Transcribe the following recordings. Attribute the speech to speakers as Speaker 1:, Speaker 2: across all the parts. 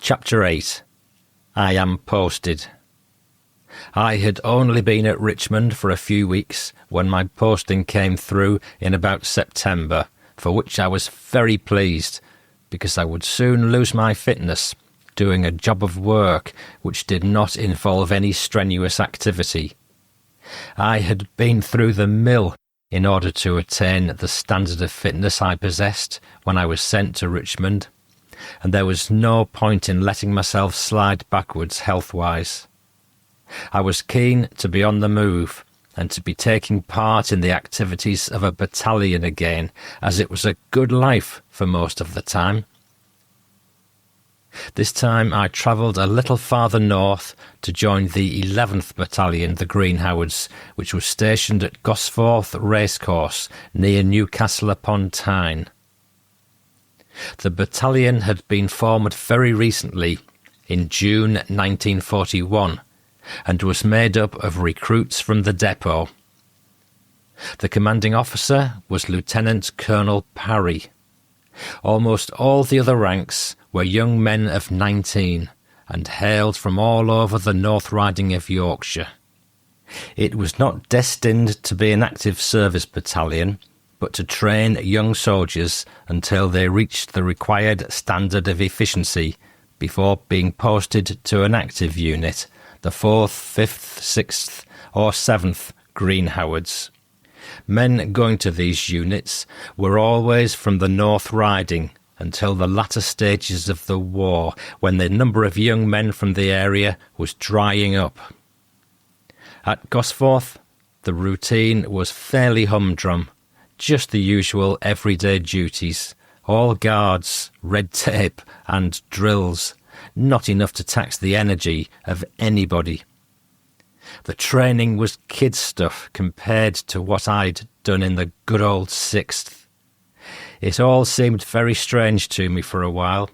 Speaker 1: Chapter 8. I am posted. I had only been at Richmond for a few weeks when my posting came through in about September, for which I was very pleased, because I would soon lose my fitness, doing a job of work which did not involve any strenuous activity. I had been through the mill in order to attain the standard of fitness I possessed when I was sent to Richmond, and there was no point in letting myself slide backwards health-wise. I was keen to be on the move and to be taking part in the activities of a battalion again, as it was a good life for most of the time. This time I travelled a little farther north to join the 11th Battalion, the Greenhowards, which was stationed at Gosforth Racecourse near Newcastle upon Tyne. The battalion had been formed very recently, in June 1941, and was made up of recruits from the depot. The commanding officer was Lieutenant Colonel Parry. Almost all the other ranks were young men of 19 and hailed from all over the North Riding of Yorkshire. It was not destined to be an active service battalion, but to train young soldiers until they reached the required standard of efficiency before being posted to an active unit, the 4th, 5th, 6th or 7th Greenhowards. Men going to these units were always from the North Riding until the latter stages of the war, when the number of young men from the area was drying up. At Gosforth, the routine was fairly humdrum, just the usual everyday duties, all guards, red tape and drills, not enough to tax the energy of anybody. The training was kid stuff compared to what I'd done in the good old 6th. It all seemed very strange to me for a while,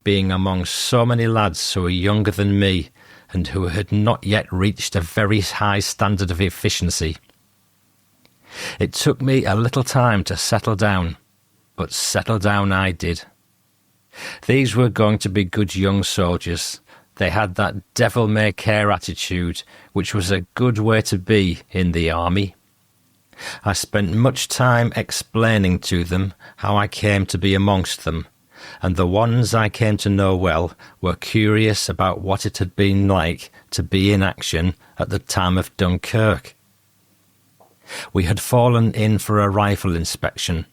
Speaker 1: being among so many lads who were younger than me and who had not yet reached a very high standard of efficiency. It took me a little time to settle down, but settle down I did. These were going to be good young soldiers. They had that devil-may-care attitude, which was a good way to be in the army. I spent much time explaining to them how I came to be amongst them, and the ones I came to know well were curious about what it had been like to be in action at the time of Dunkirk. We had fallen in for a rifle inspection,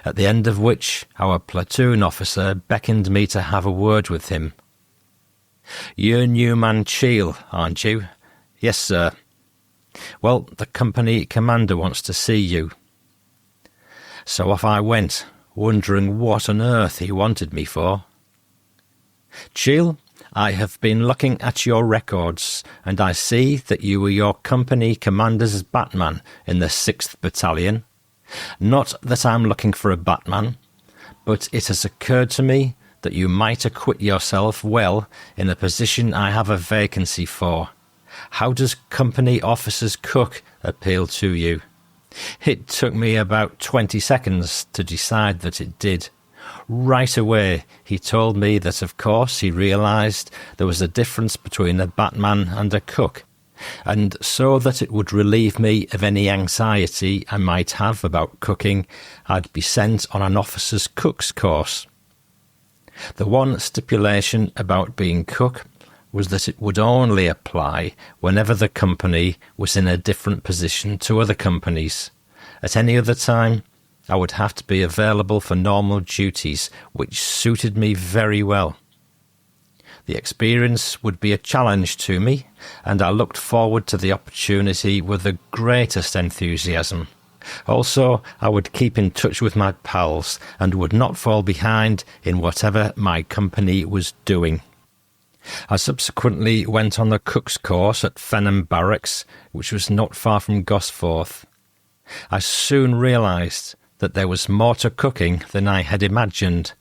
Speaker 1: at the end of which our platoon officer beckoned me to have a word with him. "You're new man Cheall, aren't you?" "Yes, sir." "Well, the company commander wants to see you." So off I went, wondering what on earth he wanted me for. "Cheall, I have been looking at your records, and I see that you were your company commander's batman in the 6th Battalion. Not that I'm looking for a batman, but it has occurred to me that you might acquit yourself well in a position I have a vacancy for. How does company officer's cook appeal to you?" It took me about 20 seconds to decide that it did. Right away, he told me that of course he realised there was a difference between a batman and a cook, and so that it would relieve me of any anxiety I might have about cooking, I'd be sent on an officer's cook's course. The one stipulation about being cook was that it would only apply whenever the company was in a different position to other companies. At any other time, I would have to be available for normal duties, which suited me very well. The experience would be a challenge to me, and I looked forward to the opportunity with the greatest enthusiasm. Also, I would keep in touch with my pals and would not fall behind in whatever my company was doing. I subsequently went on the cook's course at Fenham Barracks, which was not far from Gosforth. I soon realised that there was more to cooking than I had imagined,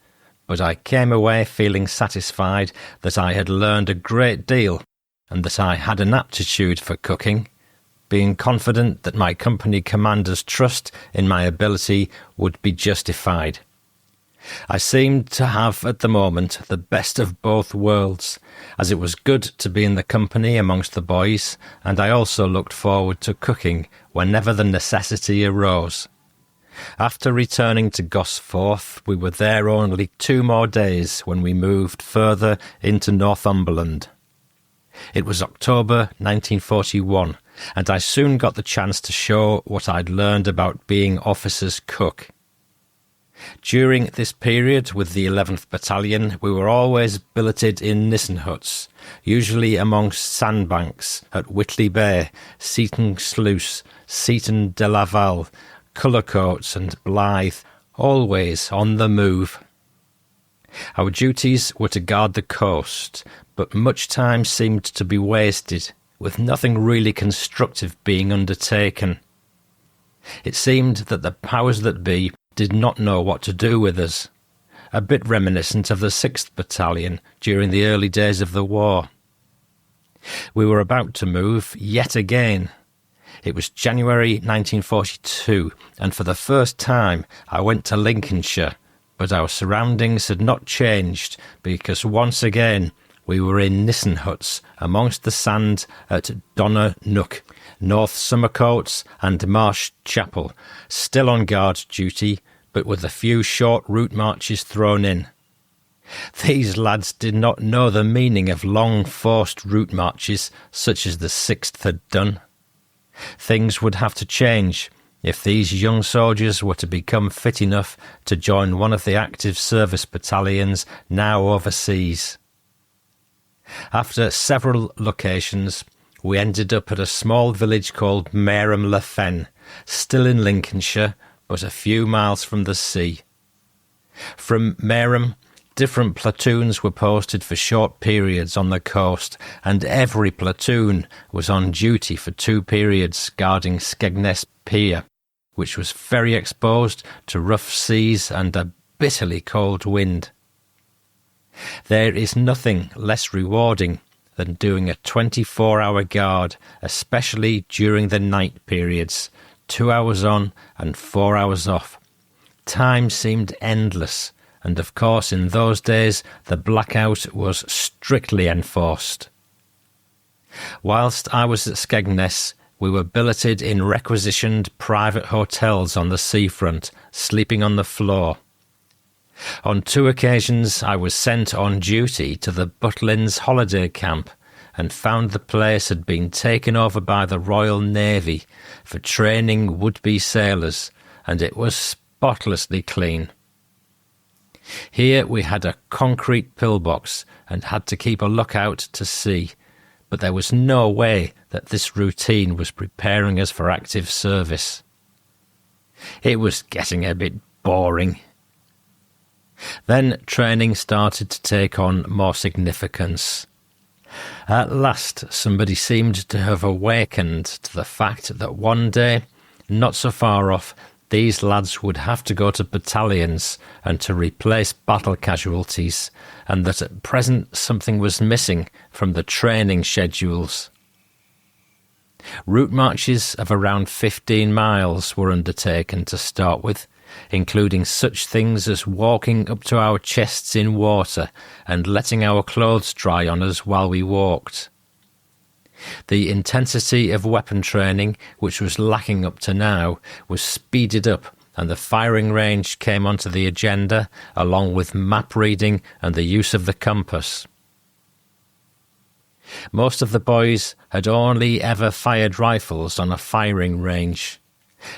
Speaker 1: but I came away feeling satisfied that I had learned a great deal and that I had an aptitude for cooking, being confident that my company commander's trust in my ability would be justified. I seemed to have at the moment the best of both worlds, as it was good to be in the company amongst the boys, and I also looked forward to cooking whenever the necessity arose. After returning to Gosforth, we were there only 2 more days when we moved further into Northumberland. It was October 1941, and I soon got the chance to show what I'd learned about being officer's cook. During this period with the 11th Battalion, we were always billeted in Nissen huts, usually amongst sandbanks at Whitley Bay, Seaton Sluice, Seaton de Laval, Cullercoats and Blythe, always on the move. Our duties were to guard the coast, but much time seemed to be wasted, with nothing really constructive being undertaken. It seemed that the powers that be did not know what to do with us, a bit reminiscent of the 6th Battalion during the early days of the war. We were about to move yet again. It was January 1942, and for the first time I went to Lincolnshire, but our surroundings had not changed because once again we were in Nissen huts amongst the sand at Donnonook, North Somercotes and Marsh Chapel, still on guard duty, but with a few short route marches thrown in. These lads did not know the meaning of long forced route marches such as the 6th had done. Things would have to change if these young soldiers were to become fit enough to join one of the active service battalions now overseas. After several locations, we ended up at a small village called Mareham-le-Fen, still in Lincolnshire, but a few miles from the sea. From Mareham, different platoons were posted for short periods on the coast, and every platoon was on duty for 2 periods guarding Skegness Pier, which was very exposed to rough seas and a bitterly cold wind. There is nothing less rewarding than doing a 24-hour guard, especially during the night periods, 2 hours on and 4 hours off. Time seemed endless, and of course in those days the blackout was strictly enforced. Whilst I was at Skegness, we were billeted in requisitioned private hotels on the seafront, sleeping on the floor. On 2 occasions I was sent on duty to the Butlins holiday camp, and found the place had been taken over by the Royal Navy for training would-be sailors, and it was spotlessly clean. Here we had a concrete pillbox and had to keep a lookout to sea, but there was no way that this routine was preparing us for active service. It was getting a bit boring. Then training started to take on more significance. At last, somebody seemed to have awakened to the fact that one day, not so far off, these lads would have to go to battalions and to replace battle casualties, and that at present something was missing from the training schedules. Route marches of around 15 miles were undertaken to start with, including such things as walking up to our chests in water and letting our clothes dry on us while we walked. The intensity of weapon training, which was lacking up to now, was speeded up, and the firing range came onto the agenda, along with map reading and the use of the compass. Most of the boys had only ever fired rifles on a firing range.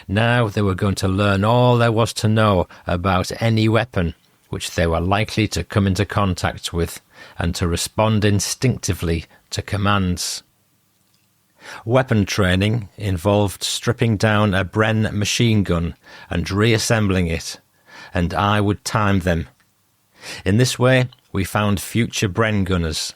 Speaker 1: Now they were going to learn all there was to know about any weapon which they were likely to come into contact with, and to respond instinctively to commands. Weapon training involved stripping down a Bren machine gun and reassembling it, and I would time them. In this way we found future Bren gunners.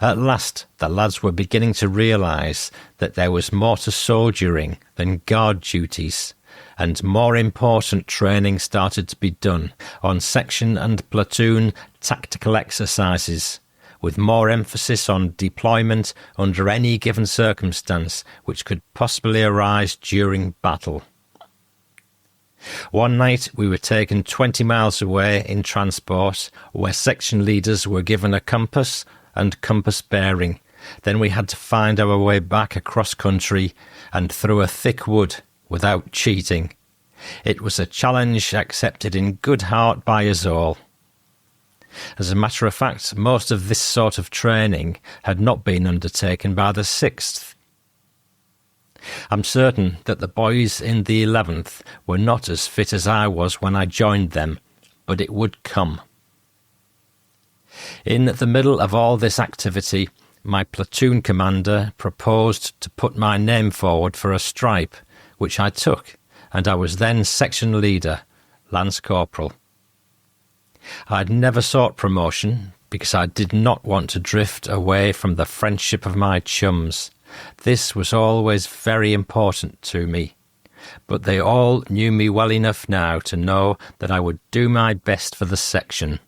Speaker 1: At last the lads were beginning to realise that there was more to soldiering than guard duties, and more important training started to be done on section and platoon tactical exercises, with more emphasis on deployment under any given circumstance which could possibly arise during battle. One night we were taken 20 miles away in transport, where section leaders were given a compass and compass bearing. Then we had to find our way back across country and through a thick wood without cheating. It was a challenge accepted in good heart by us all. As a matter of fact, most of this sort of training had not been undertaken by the 6th. I'm certain that the boys in the 11th were not as fit as I was when I joined them, but it would come. In the middle of all this activity, my platoon commander proposed to put my name forward for a stripe, which I took, and I was then section leader, Lance Corporal. I had never sought promotion because I did not want to drift away from the friendship of my chums. This was always very important to me, but they all knew me well enough now to know that I would do my best for the section.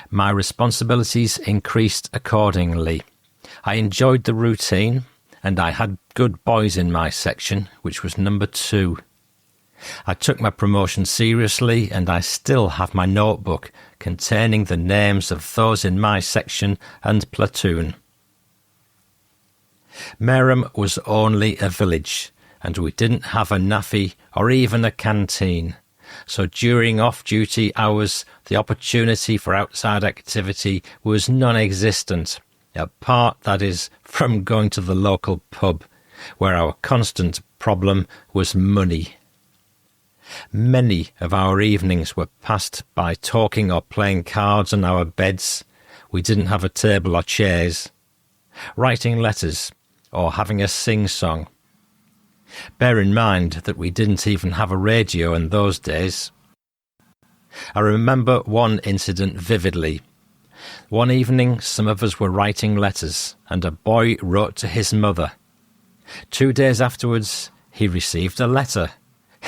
Speaker 1: My responsibilities increased accordingly. I enjoyed the routine, and I had good boys in my section, which was number 2. I took my promotion seriously, and I still have my notebook containing the names of those in my section and platoon. Mereham was only a village, and we didn't have a naffy or even a canteen. So during off-duty hours, the opportunity for outside activity was non-existent, apart, that is, from going to the local pub, where our constant problem was money. Many of our evenings were passed by talking or playing cards on our beds. We didn't have a table or chairs. Writing letters, or having a sing-song. Bear in mind that we didn't even have a radio in those days. I remember one incident vividly. One evening, some of us were writing letters, and a boy wrote to his mother. 2 days afterwards, he received a letter.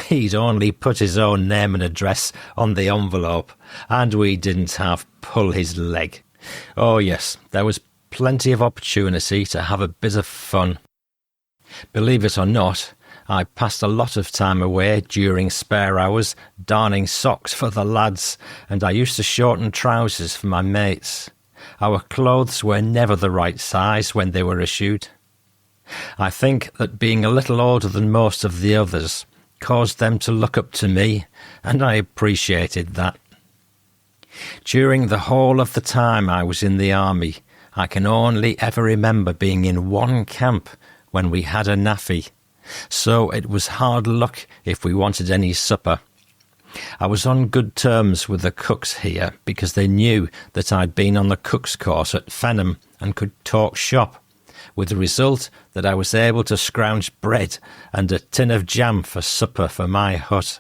Speaker 1: He'd only put his own name and address on the envelope, and we didn't have pull his leg. Oh yes, there was plenty of opportunity to have a bit of fun. Believe it or not, I passed a lot of time away during spare hours darning socks for the lads, and I used to shorten trousers for my mates. Our clothes were never the right size when they were issued. I think that being a little older than most of the others caused them to look up to me, and I appreciated that. During the whole of the time I was in the army, I can only ever remember being in one camp when we had a naffy, so it was hard luck if we wanted any supper. I was on good terms with the cooks here because they knew that I'd been on the cook's course at Fenham and could talk shop, with the result that I was able to scrounge bread and a tin of jam for supper for my hut.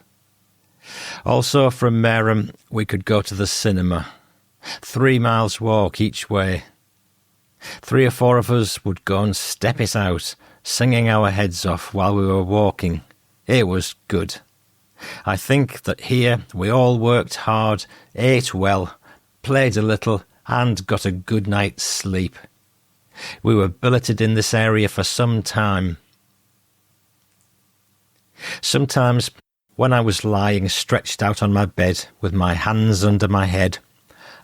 Speaker 1: Also from Mereham we could go to the cinema, 3 miles walk each way. 3 or 4 of us would go and step it out, singing our heads off while we were walking. It was good. I think that here we all worked hard, ate well, played a little, and got a good night's sleep. We were billeted in this area for some time. Sometimes, when I was lying stretched out on my bed with my hands under my head,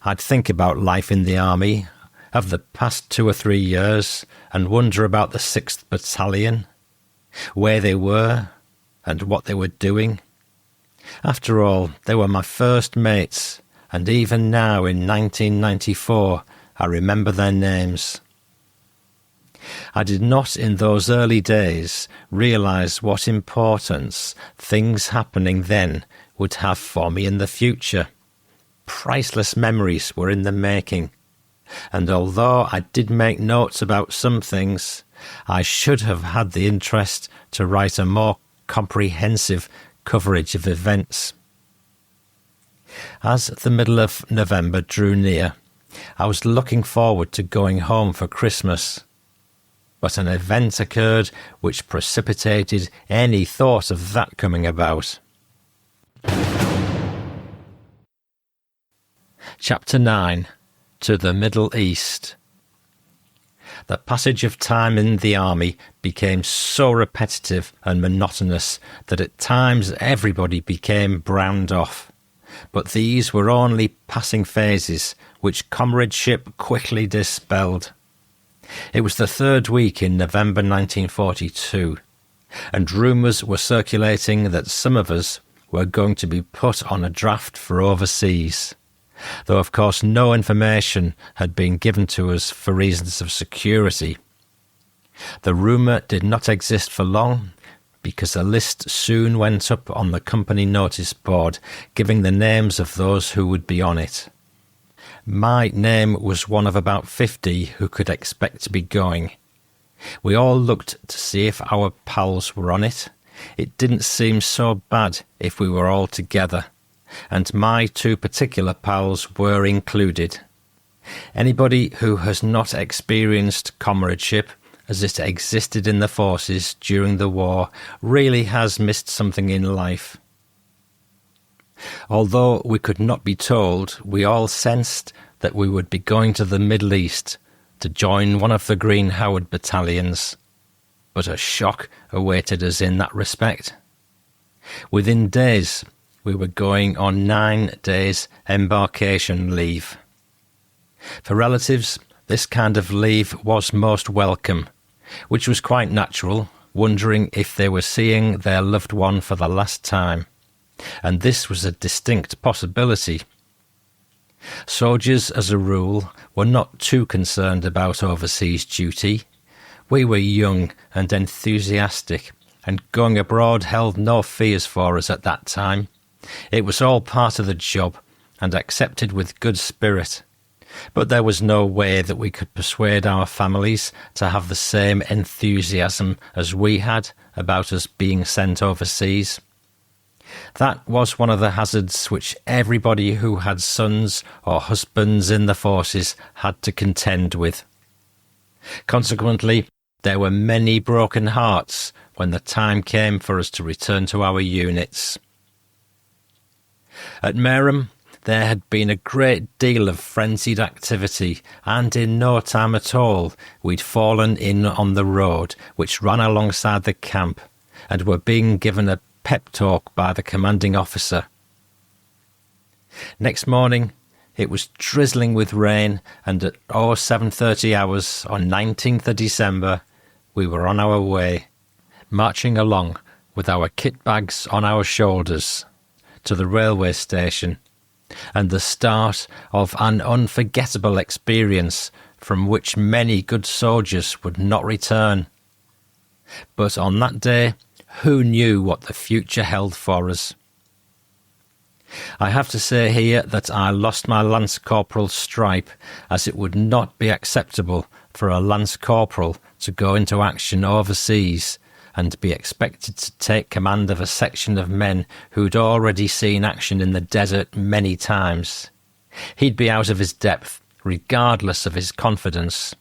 Speaker 1: I'd think about life in the army, of the past 2 or 3 years, and wonder about the 6th Battalion, where they were, and what they were doing. After all, they were my first mates, and even now in 1994 I remember their names. I did not in those early days realise what importance things happening then would have for me in the future. Priceless memories were in the making, and although I did make notes about some things, I should have had the interest to write a more comprehensive coverage of events. As the middle of November drew near, I was looking forward to going home for Christmas. But an event occurred which precipitated any thought of that coming about. Chapter 9. To the Middle East. The passage of time in the army became so repetitive and monotonous that at times everybody became browned off. But these were only passing phases, which comradeship quickly dispelled. It was the third week in November 1942, and rumours were circulating that some of us were going to be put on a draft for overseas, though of course no information had been given to us for reasons of security. The rumour did not exist for long, because a list soon went up on the company notice board giving the names of those who would be on it. My name was one of about 50 who could expect to be going. We all looked to see if our pals were on it. It didn't seem so bad if we were all together, and my two particular pals were included. Anybody who has not experienced comradeship as it existed in the forces during the war really has missed something in life. Although we could not be told, we all sensed that we would be going to the Middle East to join one of the Green Howard battalions. But a shock awaited us in that respect. Within days, we were going on 9 days embarkation leave. For relatives, this kind of leave was most welcome, which was quite natural, wondering if they were seeing their loved one for the last time. And this was a distinct possibility. Soldiers, as a rule, were not too concerned about overseas duty. We were young and enthusiastic, and going abroad held no fears for us at that time. It was all part of the job, and accepted with good spirit. But there was no way that we could persuade our families to have the same enthusiasm as we had about us being sent overseas. That was one of the hazards which everybody who had sons or husbands in the forces had to contend with. Consequently, there were many broken hearts when the time came for us to return to our units. At Mayhem, there had been a great deal of frenzied activity, and in no time at all we'd fallen in on the road which ran alongside the camp, and were being given a pep talk by the commanding officer. Next morning it was drizzling with rain, and at 7:30 hours on 19th of December we were on our way, marching along with our kit bags on our shoulders to the railway station, and the start of an unforgettable experience from which many good soldiers would not return. But on that day, who knew what the future held for us? I have to say here that I lost my Lance Corporal's stripe, as it would not be acceptable for a Lance Corporal to go into action overseas and be expected to take command of a section of men who'd already seen action in the desert many times. He'd be out of his depth, regardless of his confidence.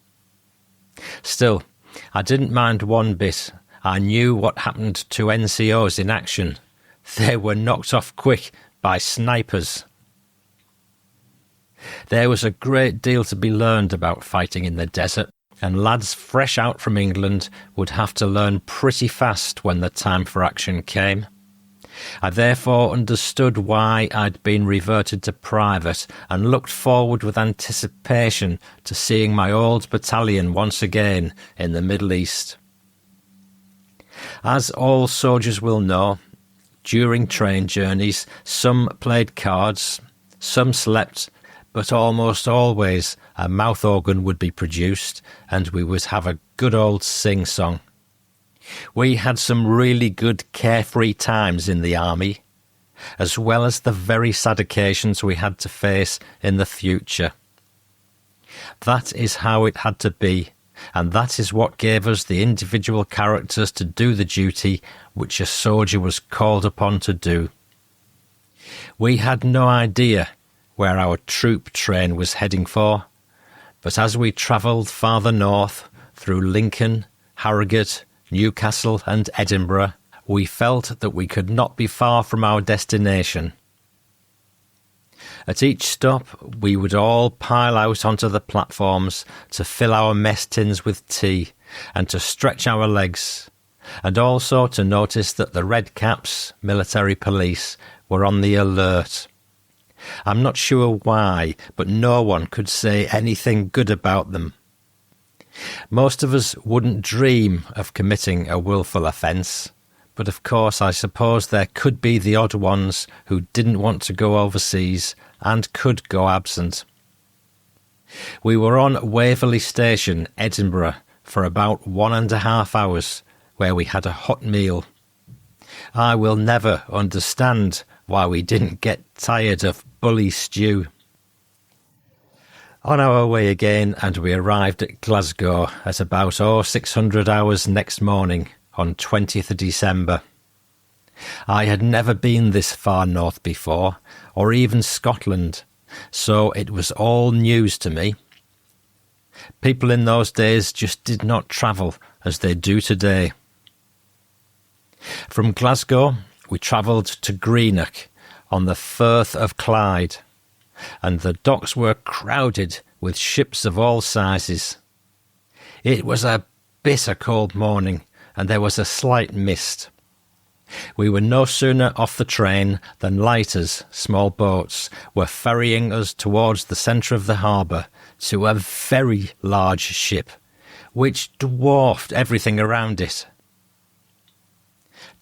Speaker 1: Still, I didn't mind one bit. I knew what happened to NCOs in action. They were knocked off quick by snipers. There was a great deal to be learned about fighting in the desert, and lads fresh out from England would have to learn pretty fast when the time for action came. I therefore understood why I'd been reverted to private, and looked forward with anticipation to seeing my old battalion once again in the Middle East. As all soldiers will know, during train journeys some played cards, some slept, but almost always a mouth organ would be produced, and we would have a good old sing-song. We had some really good carefree times in the army, as well as the very sad occasions we had to face in the future. That is how it had to be, and that is what gave us the individual characters to do the duty which a soldier was called upon to do. We had no idea where our troop train was heading for, but as we travelled farther north, through Lincoln, Harrogate, Newcastle and Edinburgh, we felt that we could not be far from our destination. At each stop, we would all pile out onto the platforms to fill our mess tins with tea and to stretch our legs, and also to notice that the red caps, military police, were on the alert. I'm not sure why, but no one could say anything good about them. Most of us wouldn't dream of committing a willful offence, but of course I suppose there could be the odd ones who didn't want to go overseas and could go absent. We were on Waverley Station, Edinburgh, for about 1.5 hours, where we had a hot meal. I will never understand why we didn't get tired of bully stew. On our way again, and we arrived at Glasgow at about 0600 hours next morning on 20th December. I had never been this far north before, or even Scotland, so it was all news to me. People in those days just did not travel as they do today. From Glasgow, we travelled to Greenock on the Firth of Clyde, and the docks were crowded with ships of all sizes. It was a bitter cold morning, and there was a slight mist. We were no sooner off the train than lighters, small boats, were ferrying us towards the centre of the harbour to a very large ship, which dwarfed everything around it.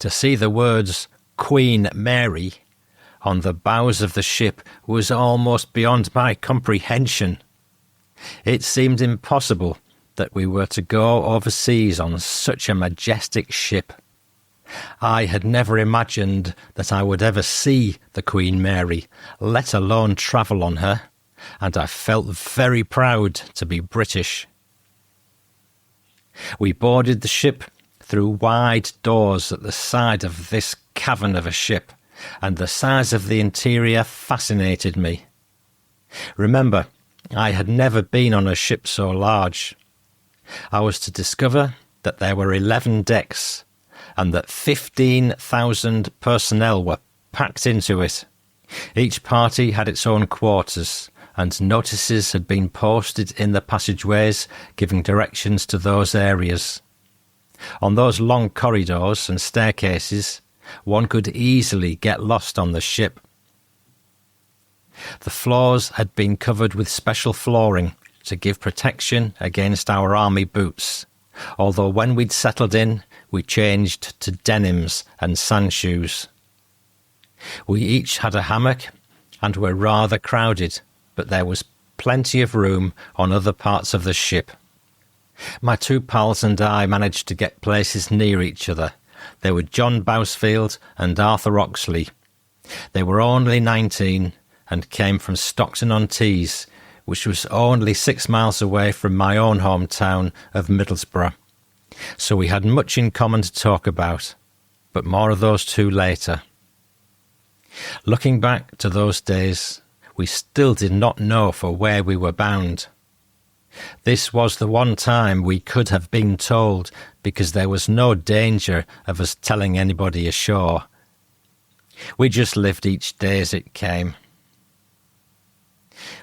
Speaker 1: To see the words Queen Mary on the bows of the ship was almost beyond my comprehension. It seemed impossible that we were to go overseas on such a majestic ship. I had never imagined that I would ever see the Queen Mary, let alone travel on her, and I felt very proud to be British. We boarded the ship through wide doors at the side of this cavern of a ship, and the size of the interior fascinated me. Remember, I had never been on a ship so large. I was to discover that there were 11 decks, and that 15,000 personnel were packed into it. Each party had its own quarters, and notices had been posted in the passageways giving directions to those areas. On those long corridors and staircases, one could easily get lost on the ship. The floors had been covered with special flooring to give protection against our army boots, although when we'd settled in, we changed to denims and sandshoes. We each had a hammock and were rather crowded, but there was plenty of room on other parts of the ship. My two pals and I managed to get places near each other. They were John Bousfield and Arthur Oxley. They were only 19 and came from Stockton-on-Tees, which was only 6 miles away from my own hometown of Middlesbrough. So we had much in common to talk about, but more of those two later. Looking back to those days, we still did not know for where we were bound. This was the one time we could have been told, because there was no danger of us telling anybody ashore. We just lived each day as it came.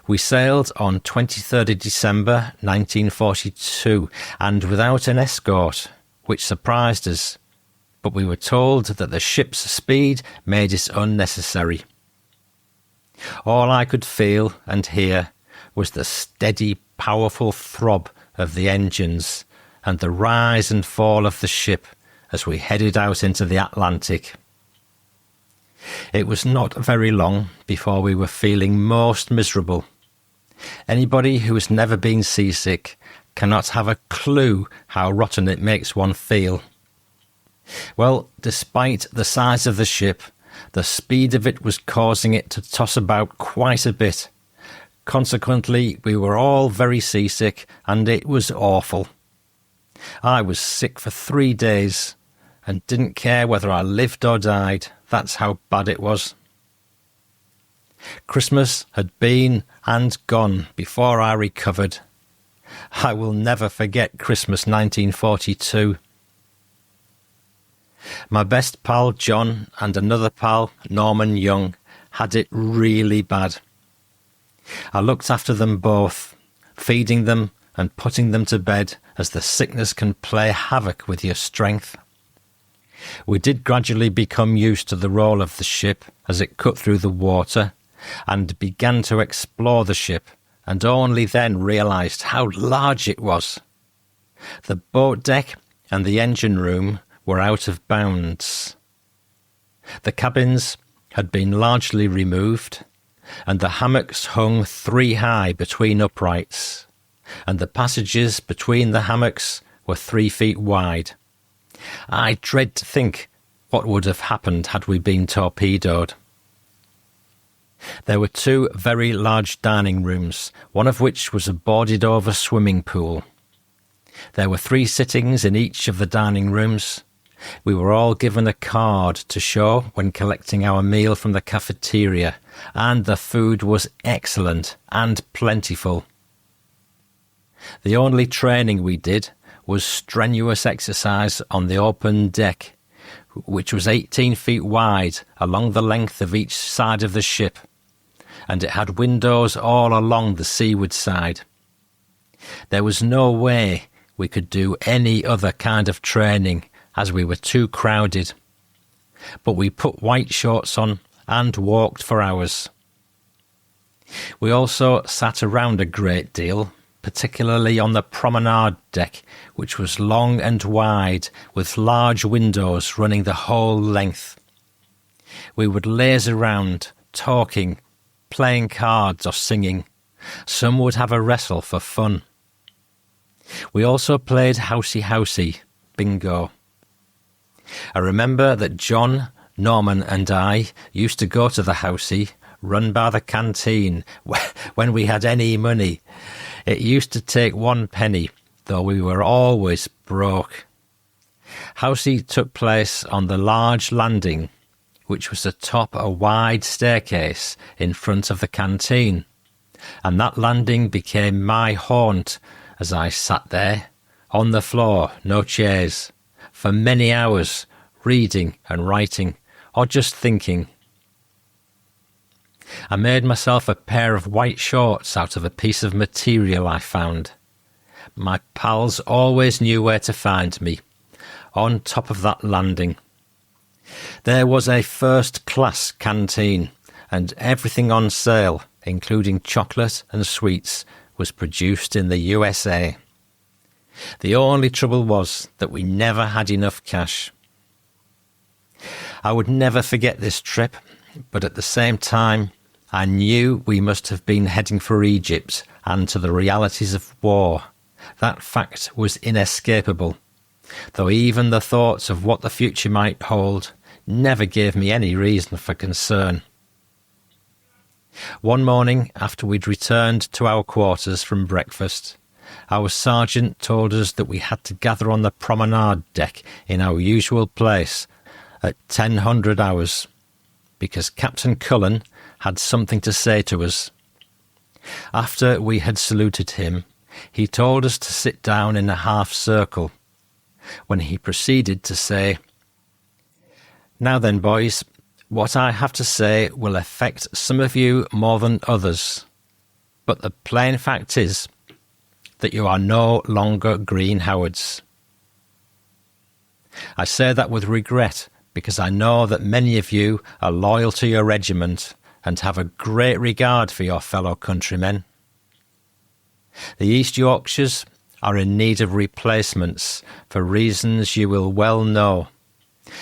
Speaker 1: We sailed on 23rd December 1942, and without an escort, which surprised us, but we were told that the ship's speed made it unnecessary. All I could feel and hear was the steady, powerful throb of the engines and the rise and fall of the ship as we headed out into the Atlantic. It was not very long before we were feeling most miserable. Anybody who has never been seasick cannot have a clue how rotten it makes one feel. Well, despite the size of the ship, the speed of it was causing it to toss about quite a bit. Consequently, we were all very seasick, and it was awful. I was sick for 3 days, and didn't care whether I lived or died. That's how bad it was. Christmas had been and gone before I recovered. I will never forget Christmas 1942. My best pal John and another pal, Norman Young, had it really bad. I looked after them both, feeding them and putting them to bed, as the sickness can play havoc with your strength. We did gradually become used to the roll of the ship as it cut through the water, and began to explore the ship, and only then realised how large it was. The boat deck and the engine room were out of bounds. The cabins had been largely removed, and the hammocks hung 3 high between uprights, and the passages between the hammocks were 3 feet wide. I dread to think what would have happened had we been torpedoed. There were 2 very large dining rooms, one of which was a boarded-over swimming pool. There were 3 sittings in each of the dining rooms. We were all given a card to show when collecting our meal from the cafeteria, and the food was excellent and plentiful. The only training we did was strenuous exercise on the open deck, which was 18 feet wide along the length of each side of the ship, and it had windows all along the seaward side. There was no way we could do any other kind of training, as we were too crowded, but we put white shorts on and walked for hours. We also sat around a great deal, particularly on the promenade deck, which was long and wide, with large windows running the whole length. We would laze around, talking, playing cards or singing. Some would have a wrestle for fun. We also played housey-housey, bingo. I remember that John, Norman and I used to go to the housey, run by the canteen, when we had any money. It used to take 1 penny, though we were always broke. Housey took place on the large landing, which was atop a wide staircase in front of the canteen, and that landing became my haunt as I sat there, on the floor, no chairs, for many hours, reading and writing, or just thinking. I made myself a pair of white shorts out of a piece of material I found. My pals always knew where to find me, on top of that landing. There was a first-class canteen, and everything on sale, including chocolate and sweets, was produced in the USA. The only trouble was that we never had enough cash. I would never forget this trip, but at the same time, I knew we must have been heading for Egypt and to the realities of war. That fact was inescapable, though even the thoughts of what the future might hold never gave me any reason for concern. One morning, after we'd returned to our quarters from breakfast, our sergeant told us that we had to gather on the promenade deck in our usual place at 10:00 hours, because Captain Cullen had something to say to us. After we had saluted him, he told us to sit down in a half-circle, when he proceeded to say, "Now then, boys, what I have to say will affect some of you more than others, but the plain fact is that you are no longer Green Howards. I say that with regret, because I know that many of you are loyal to your regiment and have a great regard for your fellow countrymen. The East Yorkshires are in need of replacements for reasons you will well know,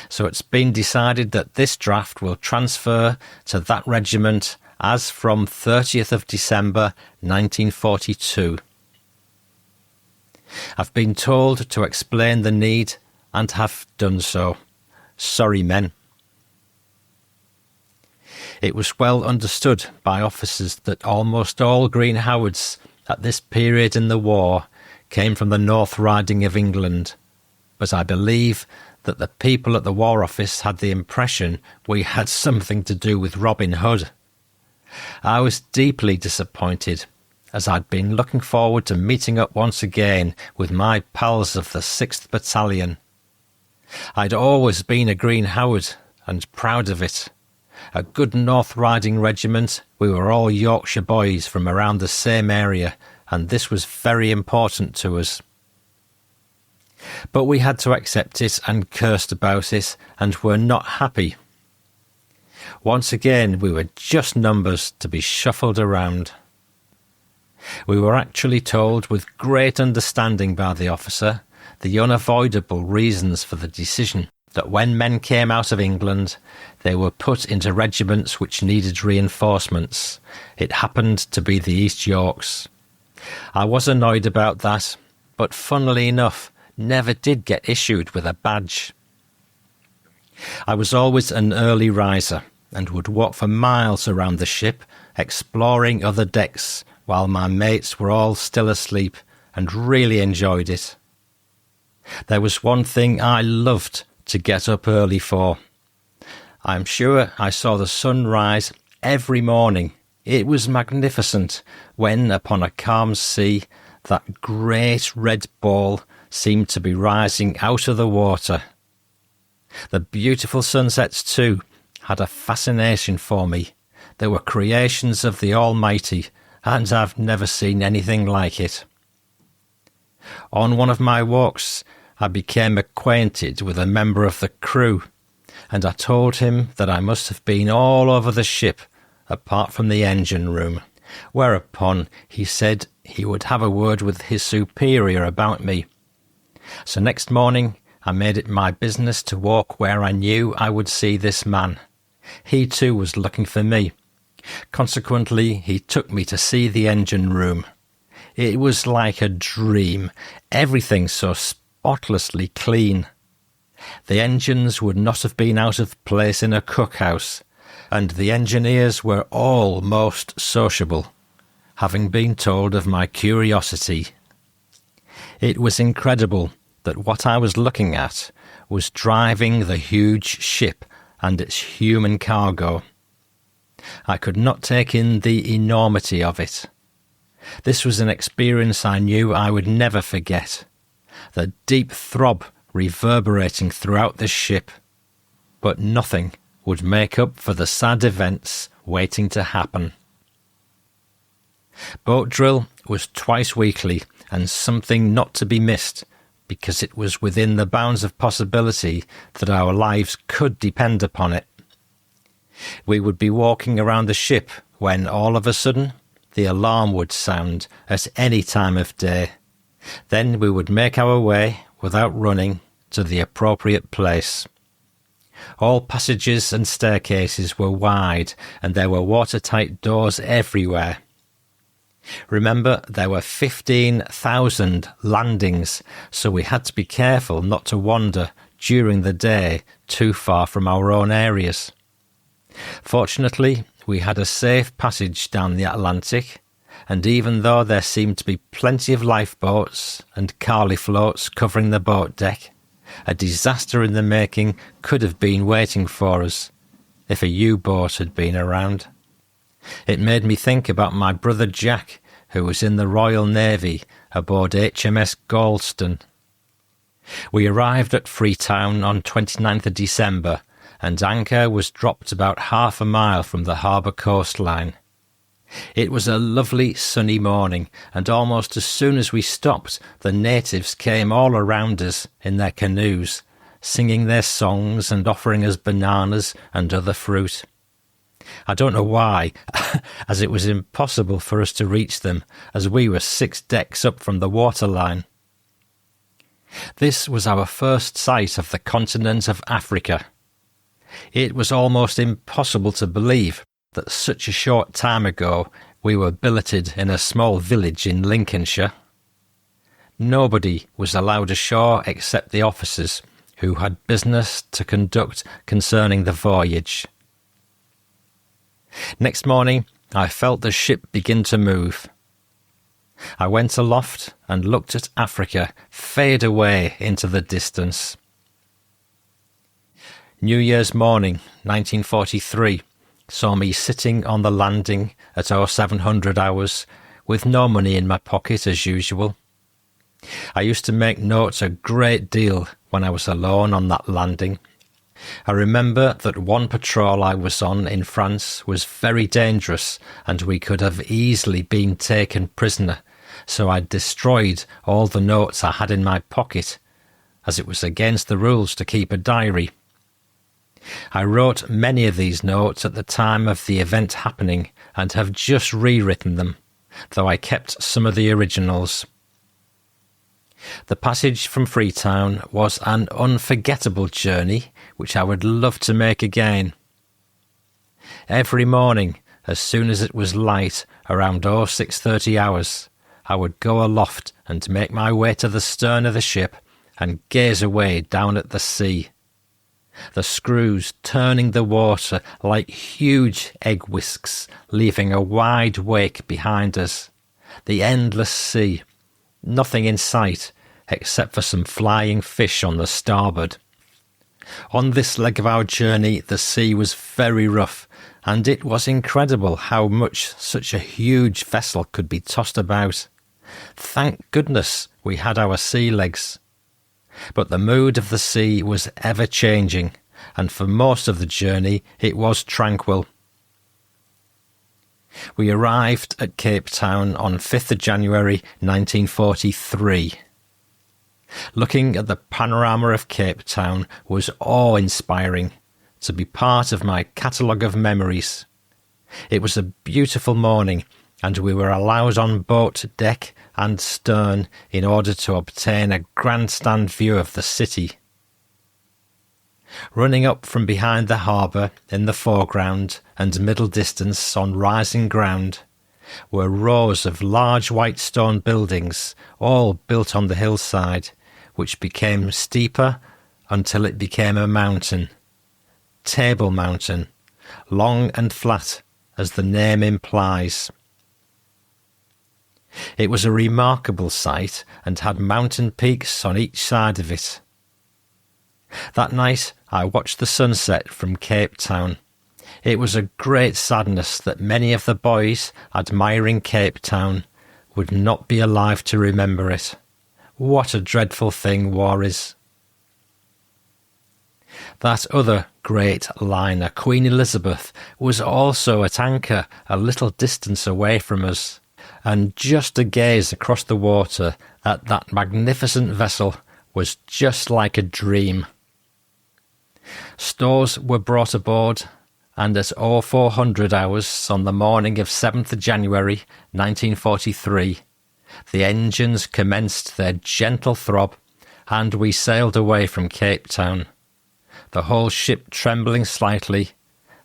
Speaker 1: so it's been decided that this draft will transfer to that regiment as from 30th of December 1942. I've been told to explain the need and have done so. Sorry, men." It was well understood by officers that almost all Green Howards at this period in the war came from the North Riding of England, but I believe that the people at the War Office had the impression we had something to do with Robin Hood. I was deeply disappointed, as I'd been looking forward to meeting up once again with my pals of the 6th Battalion. I'd always been a Green Howard, and proud of it, A good North Riding regiment, we were all Yorkshire boys from around the same area, and this was very important to us. But we had to accept it and cursed about it, and were not happy. Once again, we were just numbers to be shuffled around. We were actually told with great understanding by the officer the unavoidable reasons for the decision, that when men came out of England, they were put into regiments which needed reinforcements. It happened to be the East Yorks. I was annoyed about that, but funnily enough, never did get issued with a badge. I was always an early riser, and would walk for miles around the ship, exploring other decks, while my mates were all still asleep, and really enjoyed it. There was one thing I loved to get up early for. I'm sure I saw the sun rise every morning. It was magnificent when, upon a calm sea, that great red ball seemed to be rising out of the water. The beautiful sunsets, too, had a fascination for me. They were creations of the Almighty, and I've never seen anything like it. On one of my walks, I became acquainted with a member of the crew, and I told him that I must have been all over the ship, apart from the engine room, whereupon he said he would have a word with his superior about me. So next morning I made it my business to walk where I knew I would see this man. He too was looking for me. Consequently, he took me to see the engine room. It was like a dream, everything so spotlessly clean. The engines would not have been out of place in a cookhouse, and the engineers were all most sociable, having been told of my curiosity. It was incredible that what I was looking at was driving the huge ship and its human cargo. I could not take in the enormity of it. This was an experience I knew I would never forget. The deep throb reverberating throughout the ship, but nothing would make up for the sad events waiting to happen. Boat drill was twice weekly, and something not to be missed, because it was within the bounds of possibility that our lives could depend upon it. We would be walking around the ship when all of a sudden the alarm would sound at any time of day. Then we would make our way, without running, to the appropriate place. All passages and staircases were wide, and there were watertight doors everywhere. Remember, there were 15,000 landings, so we had to be careful not to wander during the day too far from our own areas. Fortunately, we had a safe passage down the Atlantic, and even though there seemed to be plenty of lifeboats and carly floats covering the boat deck, a disaster in the making could have been waiting for us if a U-boat had been around. It made me think about my brother Jack, who was in the Royal Navy aboard HMS Galston. We arrived at Freetown on 29th of December, and anchor was dropped about half a mile from the harbour coastline. It was a lovely sunny morning, and almost as soon as we stopped, the natives came all around us in their canoes, singing their songs and offering us bananas and other fruit. I don't know why, as it was impossible for us to reach them, as we were 6 decks up from the waterline. This was our first sight of the continent of Africa. It was almost impossible to believe that such a short time ago we were billeted in a small village in Lincolnshire. Nobody was allowed ashore except the officers, who had business to conduct concerning the voyage. Next morning I felt the ship begin to move. I went aloft and looked at Africa fade away into the distance. New Year's morning, 1943, saw me sitting on the landing at 0700 hours, with no money in my pocket as usual. I used to make notes a great deal when I was alone on that landing. I remember that one patrol I was on in France was very dangerous and we could have easily been taken prisoner, so I destroyed all the notes I had in my pocket, as it was against the rules to keep a diary. I wrote many of these notes at the time of the event happening and have just rewritten them, though I kept some of the originals. The passage from Freetown was an unforgettable journey which I would love to make again. Every morning, as soon as it was light, around 06:30 hours, I would go aloft and make my way to the stern of the ship and gaze away down at the sea. The screws turning the water like huge egg whisks, leaving a wide wake behind us. The endless sea. Nothing in sight, except for some flying fish on the starboard. On this leg of our journey, the sea was very rough, and it was incredible how much such a huge vessel could be tossed about. Thank goodness we had our sea legs. But the mood of the sea was ever changing, and for most of the journey it was tranquil. We arrived at Cape Town on 5th of January 1943. Looking at the panorama of Cape Town was awe-inspiring, to be part of my catalogue of memories. It was a beautiful morning, and we were allowed on boat deck and stern in order to obtain a grandstand view of the city. Running up from behind the harbour in the foreground and middle distance on rising ground were rows of large white stone buildings, all built on the hillside, which became steeper until it became a mountain. Table Mountain, long and flat, as the name implies. It was a remarkable sight and had mountain peaks on each side of it. That night I watched the sunset from Cape Town. It was a great sadness that many of the boys admiring Cape Town would not be alive to remember it. What a dreadful thing war is. That other great liner, Queen Elizabeth, was also at anchor a little distance away from us, and just to gaze across the water at that magnificent vessel was just like a dream. Stores were brought aboard, and at 0400 hours on the morning of 7th of January 1943, the engines commenced their gentle throb, and we sailed away from Cape Town, the whole ship trembling slightly,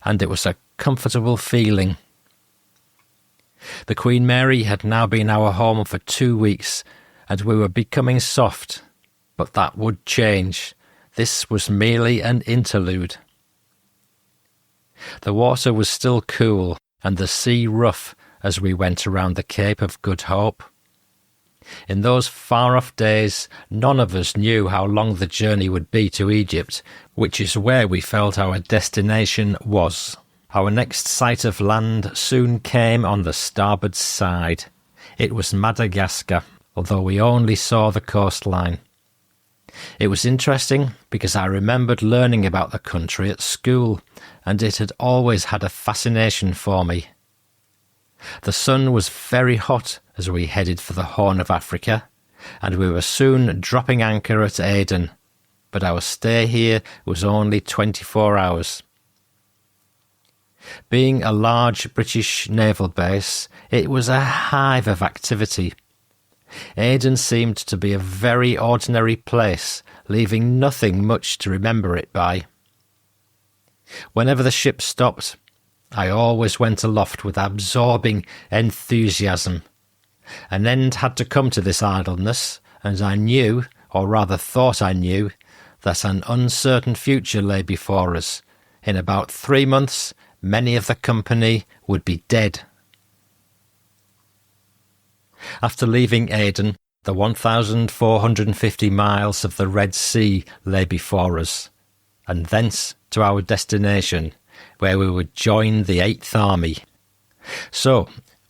Speaker 1: and it was a comfortable feeling. The Queen Mary had now been our home for 2 weeks, and we were becoming soft, but that would change. This was merely an interlude. The water was still cool, and the sea rough as we went around the Cape of Good Hope. In those far-off days, none of us knew how long the journey would be to Egypt, which is where we felt our destination was. Our next sight of land soon came on the starboard side. It was Madagascar, although we only saw the coastline. It was interesting because I remembered learning about the country at school, and it had always had a fascination for me. The sun was very hot as we headed for the Horn of Africa, and we were soon dropping anchor at Aden, but our stay here was only 24 hours. Being a large British naval base, it was a hive of activity. Aden seemed to be a very ordinary place, leaving nothing much to remember it by. Whenever the ship stopped, I always went aloft with absorbing enthusiasm. An end had to come to this idleness, and I knew, or rather thought I knew, that an uncertain future lay before us. In about 3 months, many of the company would be dead. After leaving Aden, the 1,450 miles of the Red Sea lay before us, and thence to our destination, where we would join the 8th Army. So,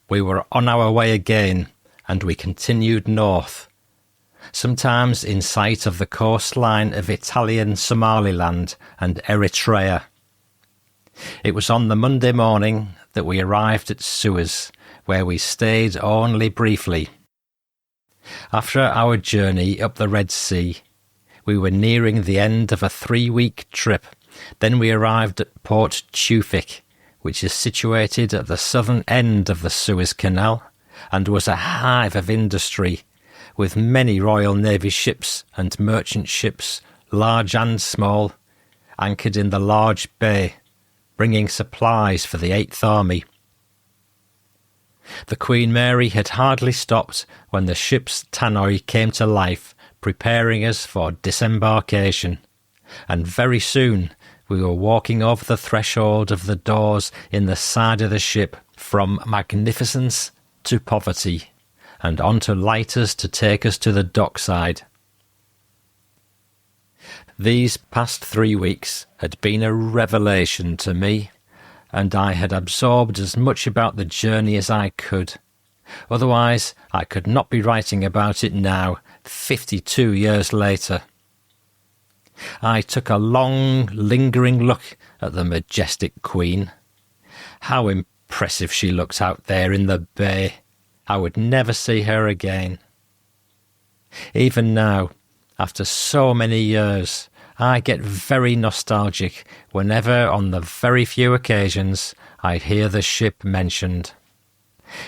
Speaker 1: we were on our way again, and we continued north. sometimes in sight of the coastline of Italian Somaliland and Eritrea. It was on the Monday morning that we arrived at Suez, where we stayed only briefly. After our journey up the Red Sea, we were nearing the end of a 3-week trip. Then we arrived at Port Tewfik, which is situated at the southern end of the Suez Canal and was a hive of industry, with many Royal Navy ships and merchant ships, large and small, anchored in the large bay, bringing supplies for the 8th Army. The Queen Mary had hardly stopped when the ship's tannoy came to life, preparing us for disembarkation, and very soon we were walking over the threshold of the doors in the side of the ship, from magnificence to poverty, and onto lighters to take us to the dockside. These past 3 weeks had been a revelation to me, and I had absorbed as much about the journey as I could. Otherwise, I could not be writing about it now, 52 years later. I took a long, lingering look at the majestic Queen. How impressive she looked out there in the bay. I would never see her again. Even now, after so many years, I get very nostalgic whenever, on the very few occasions, I hear the ship mentioned.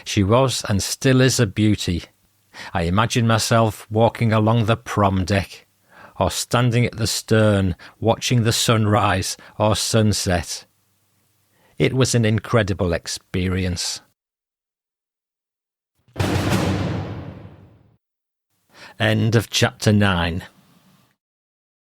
Speaker 1: She was and still is a beauty. I imagine myself walking along the prom deck, or standing at the stern watching the sunrise or sunset. It was an incredible experience. End of chapter 9.